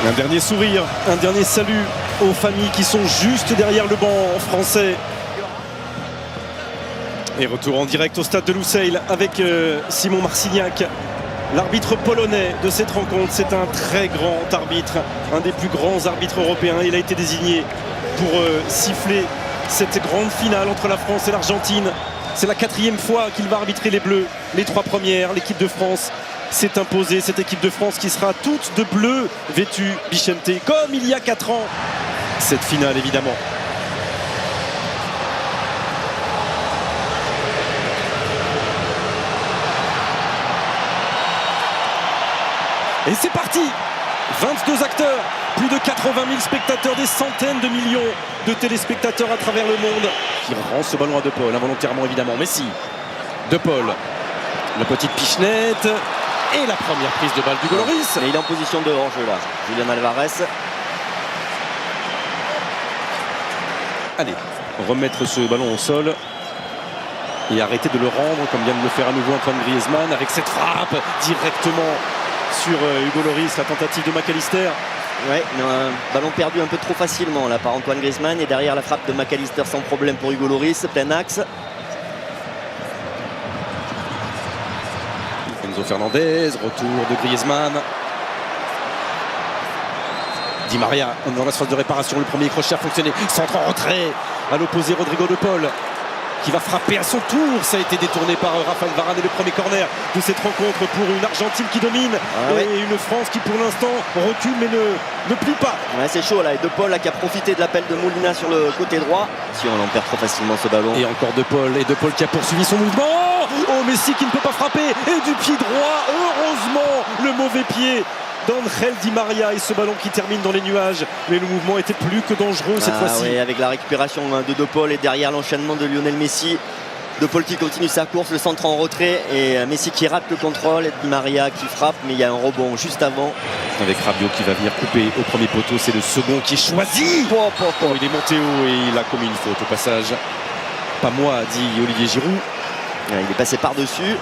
Un dernier sourire, un dernier salut aux familles qui sont juste derrière le banc français. Et retour en direct au stade de Lusail avec Simon Marcignac, l'arbitre polonais de cette rencontre. C'est un très grand arbitre, un des plus grands arbitres européens. Il a été désigné pour siffler cette grande finale entre la France et l'Argentine. C'est la 4e fois qu'il va arbitrer les Bleus. Les 3 premières, l'équipe de France s'est imposée. Cette équipe de France qui sera toute de bleu vêtue, Bichente, comme il y a 4 ans. Cette finale, évidemment. Et c'est parti! 22 acteurs, plus de 80 000 spectateurs, des centaines de millions de téléspectateurs à travers le monde qui rend ce ballon à De Paul, involontairement évidemment. Messi, De Paul, la petite pichenette et la première prise de balle d'Hugo Lloris. Et il est en position de hors-jeu là, Julián Álvarez. Allez, remettre ce ballon au sol et arrêter de le rendre comme vient de le faire à nouveau Antoine Griezmann avec cette frappe directement sur Hugo Lloris, la tentative de McAllister. Ouais, un ballon perdu un peu trop facilement là par Antoine Griezmann, et derrière la frappe de McAllister sans problème pour Hugo Lloris, plein axe. Enzo Fernandez, retour de Griezmann. Di Maria dans la phase de réparation, le premier crochet a fonctionné, centre en retrait à l'opposé, Rodrigo De Paul qui va frapper à son tour. Ça a été détourné par Raphaël Varane et le premier corner de cette rencontre pour une Argentine qui domine et une France qui pour l'instant recule mais ne plie pas. Ouais, c'est chaud là, et De Paul là, qui a profité de l'appel de Molina sur le côté droit. Si on en perd trop facilement ce ballon. Et encore De Paul, et De Paul qui a poursuivi son mouvement. Oh, Messi qui ne peut pas frapper, et du pied droit, heureusement le mauvais pied d'Angel Di Maria, et ce ballon qui termine dans les nuages. Mais le mouvement était plus que dangereux cette fois-ci. Oui, avec la récupération de Paul et derrière l'enchaînement de Lionel Messi. De Paul qui continue sa course, le centre en retrait, et Messi qui rate le contrôle, et Di Maria qui frappe, mais il y a un rebond juste avant. Avec Rabiot qui va venir couper au premier poteau, c'est le second qui est choisi. Il est monté haut et il a commis une faute au passage. Pas moi, dit Olivier Giroud. Il est passé par-dessus.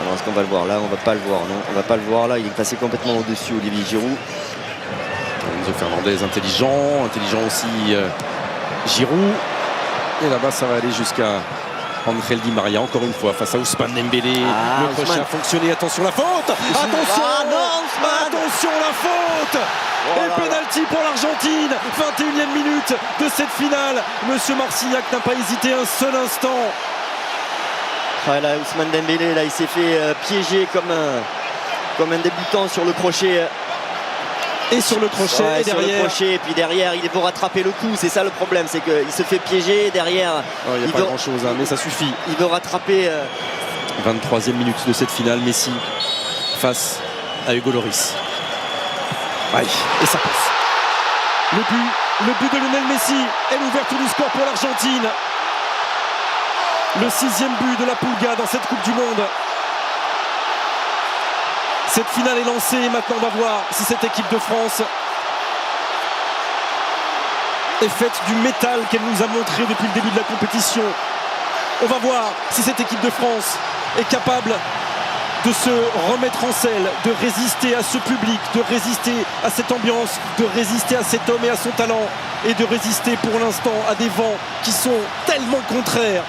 Alors est-ce qu'on va le voir là? On va pas le voir, non, on va pas le voir là, il est passé complètement au-dessus, Olivier Giroud. Enzo Fernandez intelligent aussi Giroud. Et là-bas ça va aller jusqu'à Angel Di Maria, encore une fois face à Ousmane Dembélé. Le crochet a fonctionné, attention la faute. Attention la faute. Et penalty pour l'Argentine. 21e minute de cette finale. Monsieur Marcignac n'a pas hésité un seul instant. Ouais, là, Ousmane Dembélé, là, il s'est fait piéger comme un débutant sur le crochet. Et sur le crochet, et derrière. Sur le crochet, et puis derrière, il faut rattraper le coup. C'est ça le problème, c'est qu'il se fait piéger. Derrière, il n'y a pas grand-chose, mais ça suffit. Il veut rattraper. 23e minute de cette finale, Messi face à Hugo Lloris. Aïe, et ça passe. Le but de Lionel Messi est l'ouverture du score pour l'Argentine. Le 6e but de la Pulga dans cette Coupe du Monde. Cette finale est lancée et maintenant on va voir si cette équipe de France est faite du métal qu'elle nous a montré depuis le début de la compétition. On va voir si cette équipe de France est capable de se remettre en selle, de résister à ce public, de résister à cette ambiance, de résister à cet homme et à son talent, et de résister pour l'instant à des vents qui sont tellement contraires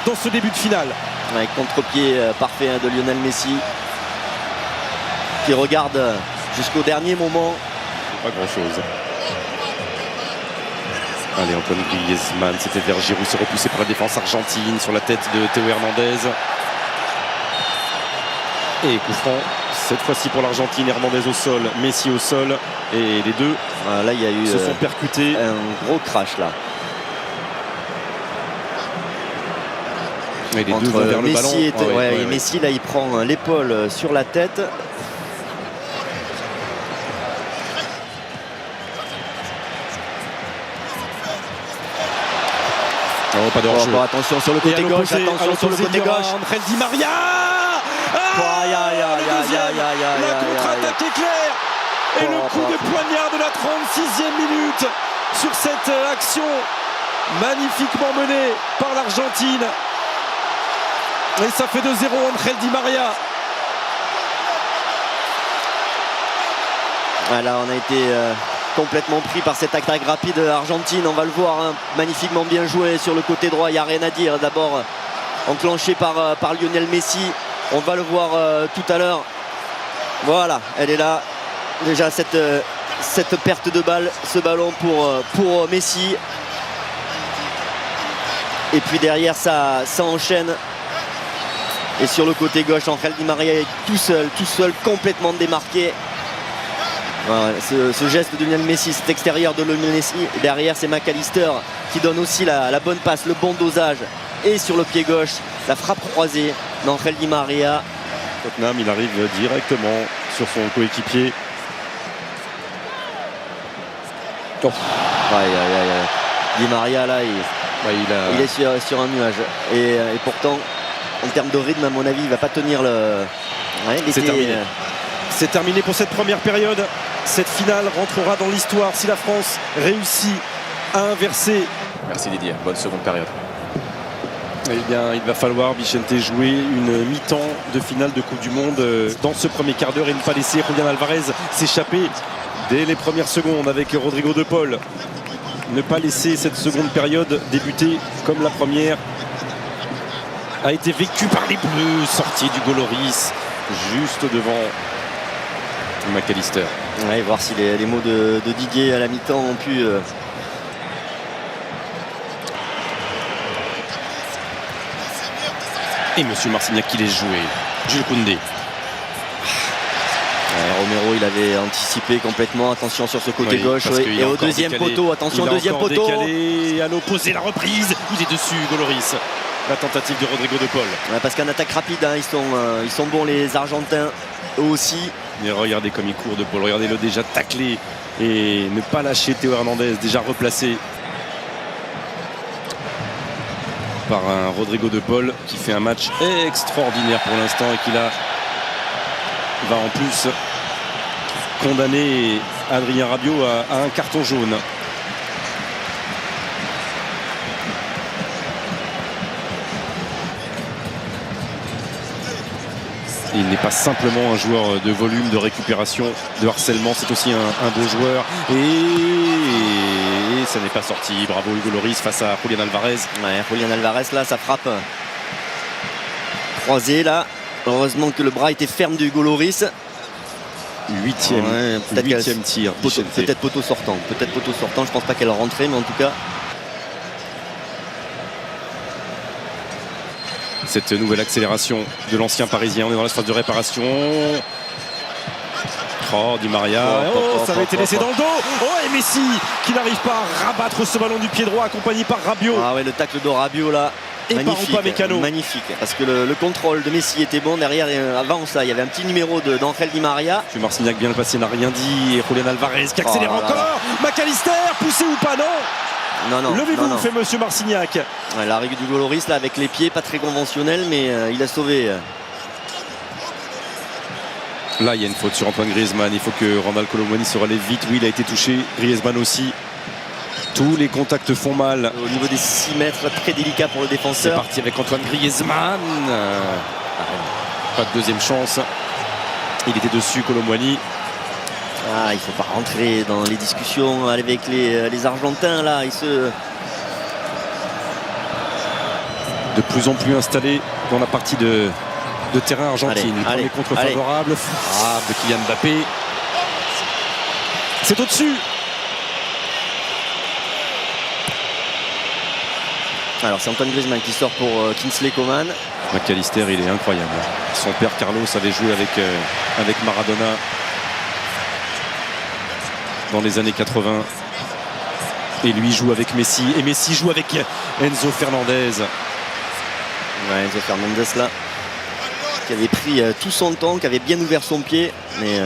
dans ce début de finale. Avec contre-pied parfait de Lionel Messi, qui regarde jusqu'au dernier moment. Pas grand-chose. Allez, Antoine Griezmann, c'était vers Giroud, c'est repoussé par la défense argentine sur la tête de Théo Hernandez. Et coup franc, cette fois-ci pour l'Argentine. Hernandez au sol, Messi au sol, et les deux là, il y a eu, se sont percutés. Un gros crash là. Et les deux vont vers le ballon. Et Messi là, il prend l'épaule sur la tête. Oh, pas de hors-jeu. Attention sur le côté gauche, attention sur le côté gauche. Angel Di Maria. La contre-attaque éclair. Et le coup de poignard de la 36e minute sur cette action magnifiquement menée par l'Argentine. Et ça fait 2-0, Angel Di Maria. Là on a été complètement pris par cette attaque rapide argentine. On va le voir, hein, magnifiquement bien joué sur le côté droit, il n'y a rien à dire. D'abord enclenché par Lionel Messi. On va le voir tout à l'heure. Voilà, elle est là. Déjà cette perte de balle, ce ballon pour Messi. Et puis derrière ça enchaîne. Et sur le côté gauche, Angel Di Maria est tout seul, complètement démarqué. Voilà, ce geste de Lionel Messi, cet extérieur de Lionel Messi. Derrière, c'est McAllister qui donne aussi la bonne passe, le bon dosage. Et sur le pied gauche, la frappe croisée d'Angel Di Maria. Tottenham, il arrive directement sur son coéquipier. Oh. Di Maria, là, il est sur un nuage. Et pourtant, en termes de rythme, à mon avis, il ne va pas tenir le... Ouais, c'est terminé. C'est terminé pour cette première période. Cette finale rentrera dans l'histoire si la France réussit à inverser. Merci Didier, bonne seconde période. Eh bien, il va falloir, Vicente, jouer une mi-temps de finale de Coupe du Monde dans ce premier quart d'heure et ne pas laisser Julián Álvarez s'échapper dès les premières secondes avec Rodrigo de Paul. Ne pas laisser cette seconde période débuter comme la première a été vécue par les Bleus. Sortie du Goloris juste devant McAllister. Ouais, voir si les mots de Didier à la mi-temps ont pu... Et Monsieur Marcignac qui laisse jouer. Jules Koundé. Romero, il avait anticipé complètement. Attention sur ce côté gauche. Et au deuxième poteau. Attention, deuxième poteau. Décalé à l'opposé, la reprise. Il est dessus, Goloris. La tentative de Rodrigo de Paul. Ouais, parce qu'en attaque rapide, hein, ils sont bons les Argentins, eux aussi. Mais regardez comme il court de Paul. Regardez-le déjà taclé. Et ne pas lâcher Théo Hernandez, déjà replacé par un Rodrigo de Paul qui fait un match extraordinaire pour l'instant et qui là va en plus condamner Adrien Rabiot à un carton jaune. Il n'est pas simplement un joueur de volume, de récupération, de harcèlement, c'est aussi un beau joueur. Et ça n'est pas sorti. Bravo Hugo Lloris face à Julián Álvarez. Ouais, Julián Álvarez là, ça frappe croisé là. Heureusement que le bras était ferme de Hugo Lloris. Huitième tir. Peut-être poteau sortant. Je pense pas qu'elle rentrait, mais en tout cas. Cette nouvelle accélération de l'ancien parisien. On est dans l'espace de réparation. Oh, Di Maria. Ça avait été laissé dans le dos. Oh, et Messi qui n'arrive pas à rabattre ce ballon du pied droit, accompagné par Rabiot. Ah ouais, le tacle de Rabiot là. Et magnifique, magnifique. Parce que le contrôle de Messi était bon. Derrière, avant ça, il y avait un petit numéro d'Angel Di Maria. Marcignac bien le passé, n'a rien dit. Et Julián Álvarez qui accélère encore. McAllister, poussé ou pas, non? Non. Levez-vous, fait Monsieur Marcignac. Ouais, la règle du Goloris là avec les pieds, pas très conventionnel, mais il a sauvé. Là, il y a une faute sur Antoine Griezmann. Il faut que Randal Kolo Muani se relève vite. Oui, il a été touché. Griezmann aussi. Tous les contacts font mal. Au niveau des 6 mètres, très délicat pour le défenseur. C'est parti avec Antoine Griezmann. Pas de deuxième chance. Il était dessus, Kolo Muani. Il ne faut pas rentrer dans les discussions avec les Argentins là. De plus en plus installé dans la partie de terrain argentine. Allez, contre favorable. Frappe de Kylian Mbappé. C'est au-dessus. Alors c'est Antoine Griezmann qui sort pour Kingsley Coman. McAllister, il est incroyable. Son père Carlos avait joué avec Maradona dans les années 80. Et lui joue avec Messi. Et Messi joue avec Enzo Fernandez. Ouais, Enzo Fernandez là, qui avait pris tout son temps, qui avait bien ouvert son pied. Mais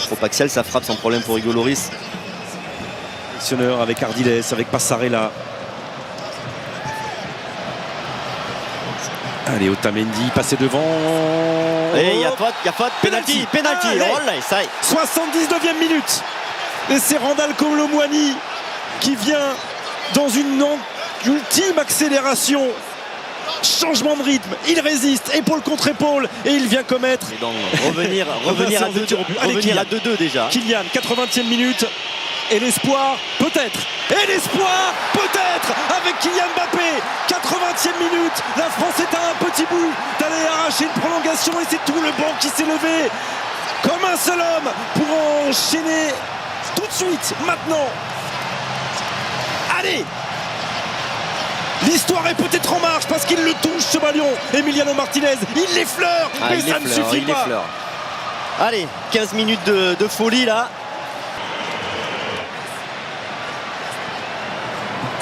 trop axial, ça frappe sans problème pour Hugo Lloris. Sélectionneur avec Ardiles, avec Passarella. Allez, Otamendi, passé devant. Et il y a faute, penalty. Oh là, ça y est. 79e minute. Et c'est Randal Kolo Muani qui vient dans une ultime accélération Changement de rythme, il résiste, épaule contre épaule, et il vient commettre. Et donc revenir à 2-2 déjà. Kylian, 80e minute. Et l'espoir, peut-être. Et l'espoir, peut-être, avec Kylian Mbappé. 80e minute. La France est à un petit bout d'aller arracher une prolongation. Et c'est tout le banc qui s'est levé comme un seul homme pour enchaîner tout de suite, maintenant. Allez! L'histoire est peut-être en marche parce qu'il le touche, ce ballon. Emiliano Martinez, il l'effleure, mais ça ne suffit pas. Allez, 15 minutes de folie là.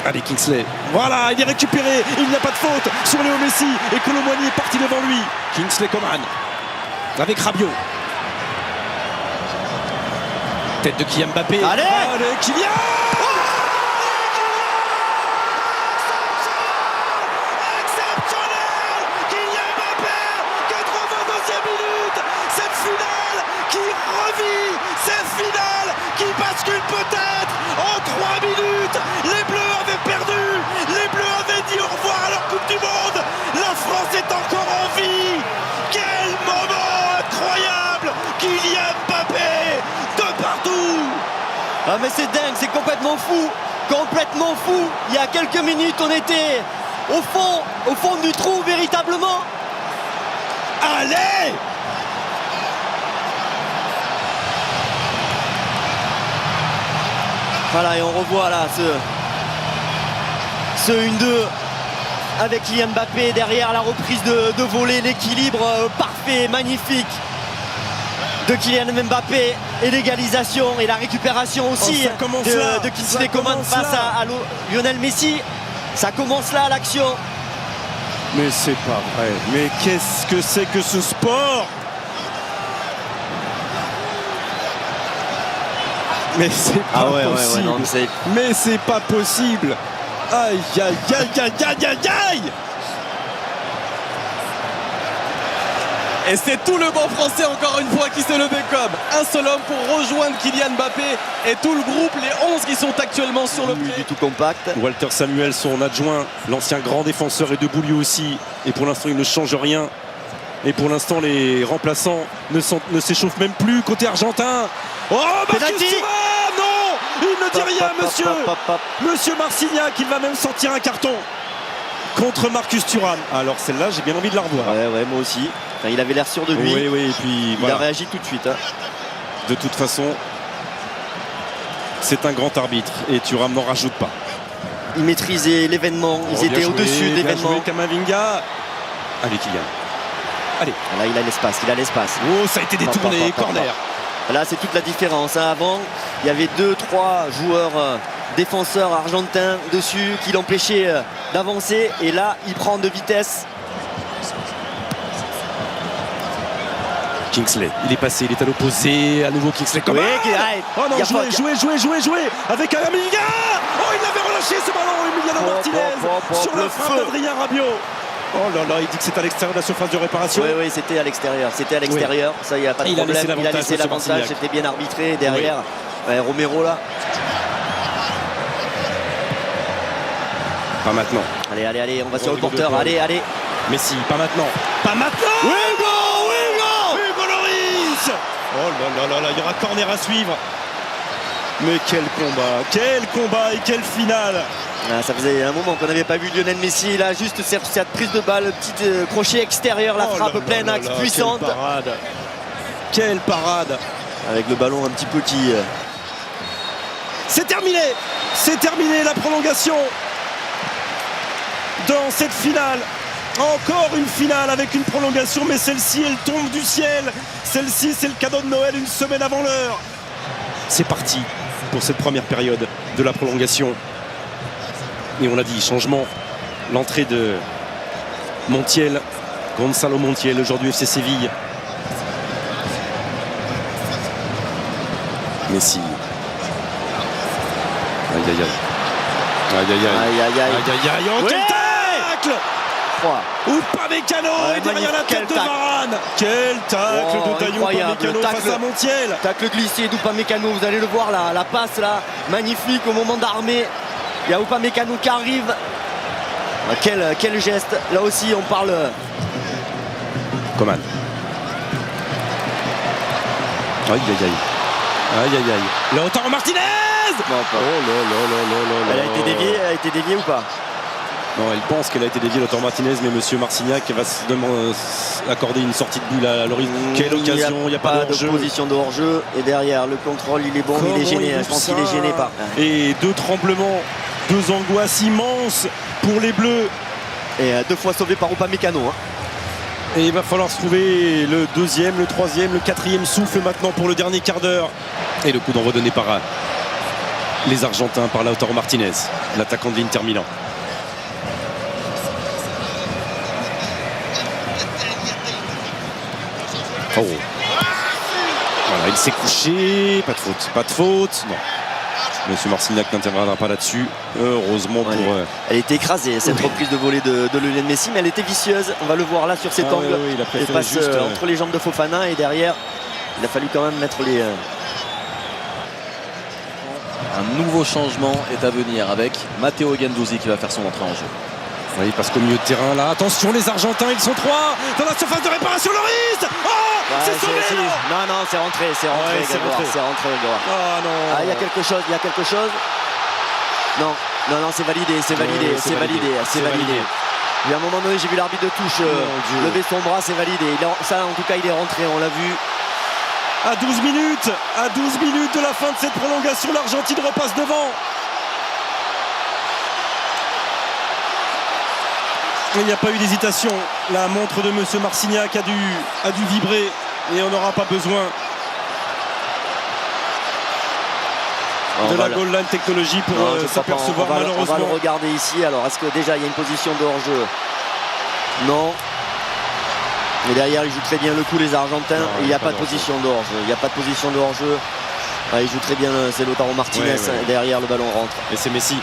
Allez, Kingsley, voilà, il est récupéré, il n'y a pas de faute sur Léo Messi et Kolo Muani est parti devant lui. Kingsley Coman avec Rabiot. Tête de Kylian Mbappé. Allez, Kylian! Bascule peut-être en 3 minutes. Les Bleus avaient perdu, les Bleus avaient dit au revoir à leur Coupe du Monde. La France est encore en vie. Quel moment incroyable. Kylian Mbappé de partout. Ah mais c'est dingue, c'est complètement fou. Complètement fou. Il y a quelques minutes on était au fond du trou véritablement. Allez! Voilà, et on revoit là ce 1-2 avec Kylian Mbappé derrière, la reprise de volée, l'équilibre parfait, magnifique de Kylian Mbappé et l'égalisation et la récupération aussi de Kingsley Coman face à Lionel Messi. Ça commence là l'action. Mais c'est pas vrai. Mais qu'est-ce que c'est que ce sport? Mais c'est pas possible. Non, mais c'est pas possible. Aïe, aïe, aïe, aïe, aïe, aïe, aïe. Et c'est tout le banc français encore une fois qui s'est levé comme un seul homme pour rejoindre Kylian Mbappé et tout le groupe, les 11 qui sont actuellement sur le du tout compact. Walter Samuel, son adjoint, l'ancien grand défenseur, est debout lui aussi. Et pour l'instant, il ne change rien. Et pour l'instant, les remplaçants ne s'échauffent même plus côté argentin. Oh, Marcus Thuram! Non! Il ne dit rien, monsieur! Monsieur Marcignac, il va même sortir un carton contre Marcus Thuram. Alors celle-là, j'ai bien envie de la revoir. Ouais, moi aussi. Enfin, il avait l'air sûr de lui. Oui, et puis il a réagi tout de suite. Hein. De toute façon, c'est un grand arbitre et Thuram n'en rajoute pas. Ils maîtrisaient l'événement, ils étaient au-dessus de l'événement. Kamavinga. Allez, Kylian. Allez. Là, il a l'espace. Oh, ça a été détourné, corner. Là, c'est toute la différence. Hein. Avant, il y avait 2-3 joueurs défenseurs argentins dessus qui l'empêchaient d'avancer. Et là, il prend de vitesse. Kingsley, il est passé, il est à l'opposé. À nouveau Kingsley comme oh non, jouez avec Kamavinga. Oh, il avait relâché ce ballon, Emiliano Martinez sur le frappe d'Adrien Rabiot. Oh là là, il dit que c'est à l'extérieur de la surface de réparation. Oui, c'était à l'extérieur. Oui. Ça, il n'y a pas de problème. Il a laissé l'avantage, c'était bien arbitré. Derrière, Romero là. Pas maintenant. Allez, on va sur le porteur. Allez. Messi, pas maintenant. Hugo Lloris. Oh là là, il y aura corner à suivre. Mais quel combat et quelle finale. Ça faisait un moment qu'on n'avait pas vu Lionel Messi. Là, juste cette prise de balle, petit crochet extérieur, la frappe pleine axe puissante. Quelle parade. Avec le ballon un petit peu qui... C'est terminé la prolongation dans cette finale. Encore une finale avec une prolongation, mais celle-ci, elle tombe du ciel. Celle-ci, c'est le cadeau de Noël une semaine avant l'heure. C'est parti pour cette première période de la prolongation. Et on l'a dit, changement. L'entrée de Montiel, Gonzalo Montiel, aujourd'hui FC Séville. Messi. Aïe. Oh, quel tacle! Upamecano est derrière la tête de Varane. Quel tacle de Dayot Upamecano face à Montiel. Tacle glissé d'Upamecano, vous allez le voir là, la passe là, magnifique au moment d'armer. Il y a Upamecano qui arrive Quel geste. Là aussi, on parle. Coman. Aïe, aïe, aïe. Aïe, aïe, aïe. Lautaro Martinez. Non, pas. Elle a été déviée ou pas? Non, elle pense qu'elle a été déviée, Lautaro Martinez, mais monsieur Marcignac va se accorder une sortie de bulle à l'horizon. Quelle occasion, il n'y a pas de position de hors-jeu. Et derrière, le contrôle, il est bon, il est gêné. Je pense qu'il est gêné par. Et 2 tremblements, 2 angoisses immenses pour les Bleus. Et 2 fois sauvé par Upamecano. Et il va falloir se trouver le 2e, le 3e, le 4e souffle maintenant pour le dernier quart d'heure. Et le coup d'envoi donné par les Argentins, par Lautaro Martinez, l'attaquant de l'Inter Milan. Oh. Voilà, il s'est couché, pas de faute, non. Monsieur Marcignac n'interviendra pas là-dessus, heureusement pour... Elle était écrasée, cette reprise de volée de Lionel Messi, mais elle était vicieuse, on va le voir là sur cet angle. Oui, il a préféré elle passe juste, entre les jambes de Fofana et derrière, il a fallu quand même mettre les... Un nouveau changement est à venir avec Matteo Guendouzi qui va faire son entrée en jeu. Oui, parce qu'au milieu de terrain, là, attention les Argentins, ils sont 3 dans la surface de réparation, Loris. Oh, c'est sauvé, non, c'est rentré, c'est rentré, c'est rentré. Ah non. Ah, il y a quelque chose. Non, c'est validé, c'est validé. Il y a un moment donné, j'ai vu l'arbitre de touche lever son bras, c'est validé. Ça, en tout cas, il est rentré, on l'a vu. À 12 minutes de la fin de cette prolongation, l'Argentine repasse devant. Il n'y a pas eu d'hésitation. La montre de monsieur Marcignac a dû vibrer et on n'aura pas besoin de la goal line technologie pour s'apercevoir malheureusement. On va le regarder ici. Alors, est-ce que déjà il y a une position de hors-jeu? Non. Et derrière, ils jouent très bien le coup, les Argentins. Non, il n'y a pas de position de hors-jeu. Il n'y a pas de position de hors-jeu. Ils jouent très bien, c'est Lautaro Martinez. Et derrière, le ballon rentre. Et c'est Messi.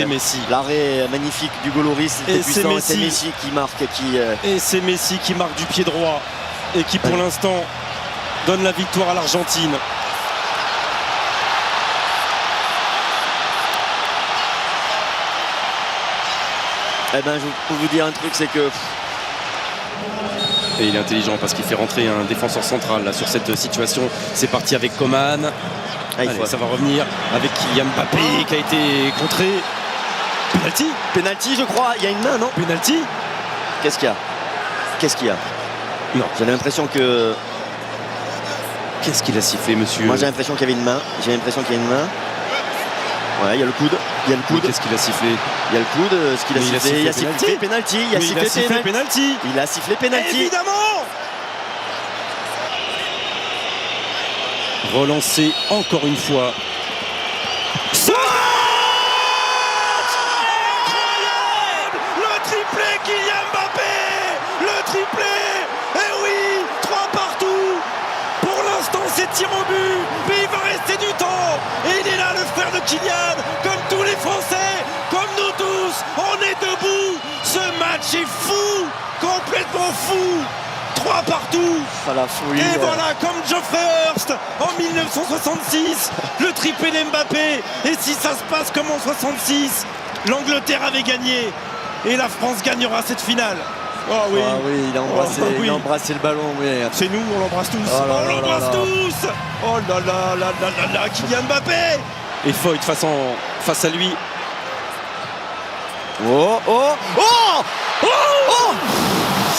Messi. L'arrêt magnifique du Goloris. C'était puissant. C'est Messi qui marque. Et c'est Messi qui marque du pied droit. Et qui, pour l'instant, donne la victoire à l'Argentine. Eh ben, je peux vous dire un truc, c'est que... Et il est intelligent parce qu'il fait rentrer un défenseur central là, sur cette situation. C'est parti avec Coman. Allez, ça va revenir avec Kylian Mbappé qui a été contré. Penalty, je crois. Il y a une main, non? Penalty. Qu'est-ce qu'il y a? Non. J'ai l'impression que... Qu'est-ce qu'il a sifflé, monsieur? Moi, j'ai l'impression qu'il y avait une main. Ouais, il y a le coude. Qu'est-ce qu'il a sifflé? Il y a le coude. Ce qu'il a sifflé. Il a sifflé penalty. Il a sifflé penalty. Évidemment. Relancé encore une fois. Incroyable! Le triplé Kylian Mbappé! Le triplé! Eh oui! 3 partout! Pour l'instant, c'est tir au but, mais il va rester du temps! Et il est là, le frère de Kylian, comme tous les Français, comme nous tous, on est debout! Ce match est fou! Complètement fou! 3 partout. La folie, et voilà, comme Geoffrey Hurst en 1966, le triplé d'Mbappé. Et si ça se passe comme en 66, l'Angleterre avait gagné et la France gagnera cette finale. Oh oui, il a embrassé le ballon. Oui. C'est nous, on l'embrasse tous. On l'embrasse tous. Oh là là là là là là, Kylian Mbappé. Et Foyt face à lui.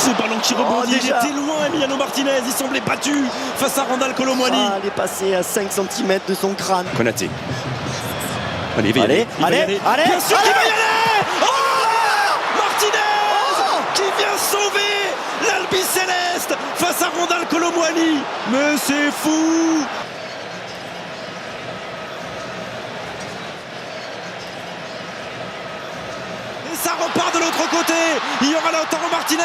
Ce ballon qui rebondit, il était loin, Emiliano Martinez, il semblait battu face à Randal Kolo Muani. Il est passé à 5 cm de son crâne. Konaté. Allez, il va y aller. Bien sûr qu'il va y aller. Martinez qui vient sauver l'Albi Céleste face à Randal Kolo Muani. Mais c'est fou. Ça repart de l'autre côté. Il y aura Lautaro Martinez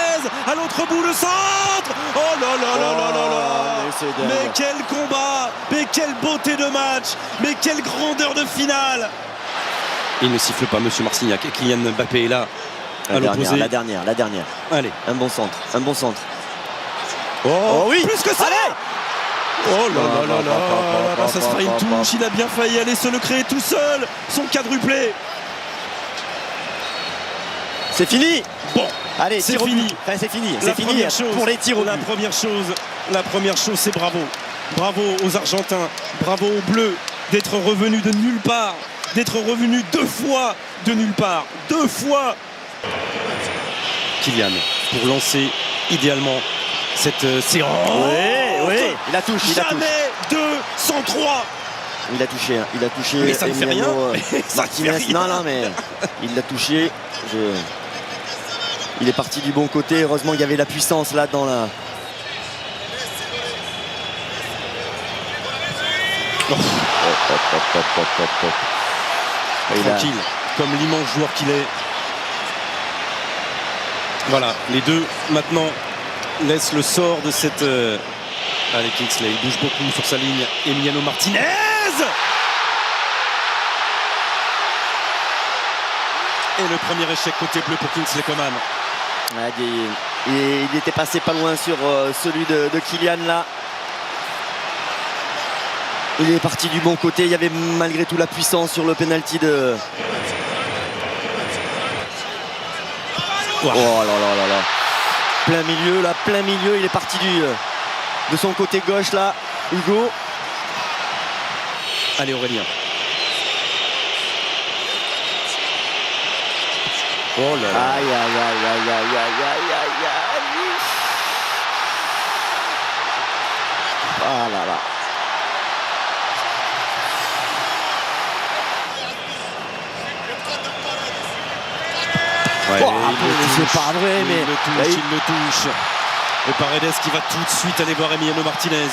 à l'autre bout, le centre. Oh là là là là là là. Mais quel combat, mais quelle beauté de match, mais quelle grandeur de finale. Il ne siffle pas, monsieur Marcignac. Kylian Mbappé est là. La dernière. Allez. Un bon centre. Oh oui. Plus que ça. Allez. Oh là là là là. Ça sera une touche. Il a bien failli aller se le créer tout seul. Son quadruplé. C'est fini. Bon, Allez, c'est tir au but. fini. Enfin, c'est fini. La C'est fini première chose, pour les tirs au la but. première chose, c'est bravo. Bravo aux Argentins, bravo aux Bleus d'être revenus de nulle part, d'être revenus 2 fois de nulle part, 2 fois. Kylian pour lancer idéalement cette séance. Oui, il la touche, il la touche. Jamais 2 sans 3. Il a touché, hein. Il a touché. Mais ça ne fait rien. Emiliano Ça ne fait Martinez. rien. Non, mais il l'a touché. Il est parti du bon côté. Heureusement qu'il y avait la puissance là dans la. Il a- Tranquille, comme l'immense joueur qu'il est. Voilà, les deux maintenant laissent le sort de cette. Allez, Kingsley, il bouge beaucoup sur sa ligne. Emiliano Martinez. Et le premier échec côté bleu pour Kingsley Coman. Ouais, il était passé pas loin sur celui de Kylian là. Il est parti du bon côté. Il y avait malgré tout la puissance sur le penalty de. Wow. Oh là là là là. Plein milieu là, plein milieu. Il est parti de son côté gauche là. Hugo. Allez, Aurélien. Oh là là. Aïe aïe aïe aïe aïe aïe aïe aïe aïe. Ah là là. Ouais, Oh, il le c'est touche. pas vrai, mais. Il le touche. Et Paredes qui va tout de suite aller voir Emiliano Martinez.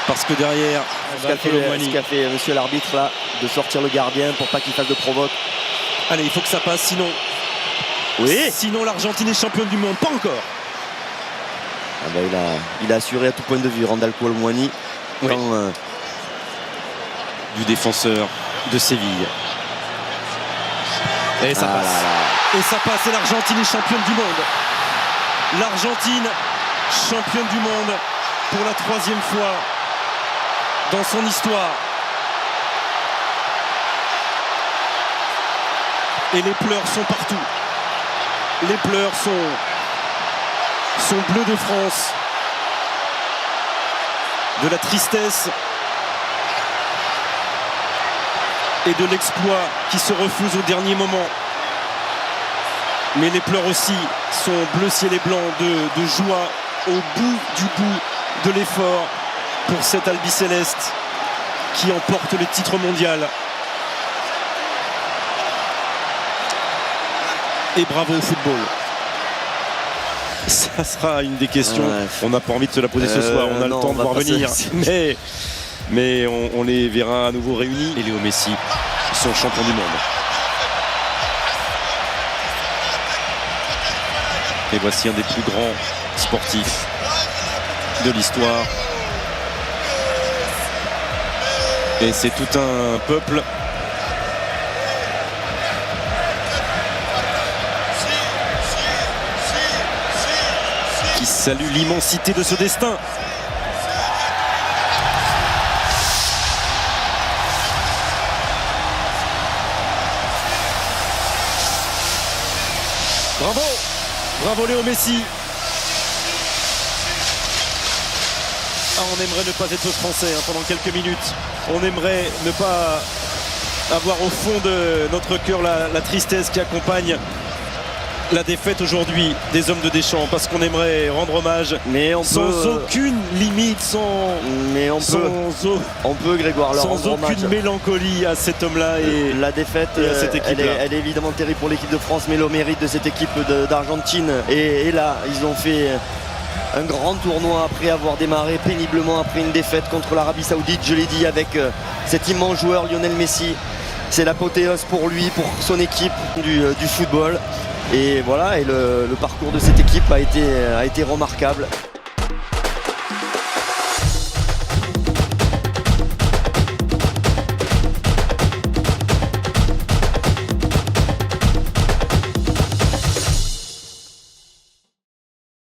Parce que derrière, Ce qu'a fait monsieur l'arbitre là, de sortir le gardien pour pas qu'il fasse de provoque. allez, il faut que ça passe, sinon. Oui. Sinon, l'Argentine est championne du monde. Pas encore. Ah bah, il a assuré à tout point de vue Randal Colomwani. Oui. Quand, Du défenseur de Séville. Et ça ah passe. là là. Et ça passe. Et l'Argentine est championne du monde. L'Argentine, championne du monde pour la 3e fois dans son histoire. Et les pleurs sont partout. Les pleurs sont bleus de France. De la tristesse et de l'exploit qui se refuse au dernier moment. Mais les pleurs aussi sont bleu ciel et blanc de joie au bout de l'effort pour cet Albiceleste qui emporte le titre mondial. Et bravo au football. Ça sera une des questions. Ouais. On n'a pas envie de se la poser ce soir. On a non, le temps on de va voir pas se- venir. Mais on les verra à nouveau réunis. Et Léo Messi sont champions du monde. Et voici un des plus grands sportifs de l'histoire. Et c'est tout un peuple qui salue l'immensité de ce destin. Bravo, bravo Léo Messi. Ah, on aimerait ne pas être français pendant quelques minutes. On aimerait ne pas avoir au fond de notre cœur la tristesse qui accompagne la défaite aujourd'hui des hommes de Deschamps, parce qu'on aimerait rendre hommage Mais on sans peut. aucune limite, Mais on peut Grégoire leur sans rendre hommage. aucune mélancolie à cet homme-là. Et La défaite, et à cette équipe-là. elle est évidemment terrible pour l'équipe de France, mais le mérite de cette équipe d'Argentine. Et là, ils ont fait un grand tournoi après avoir démarré péniblement après une défaite contre l'Arabie Saoudite. Je l'ai dit, avec cet immense joueur Lionel Messi. C'est l'apothéose pour lui, pour son équipe du football. Et voilà, et le parcours de cette équipe a été remarquable.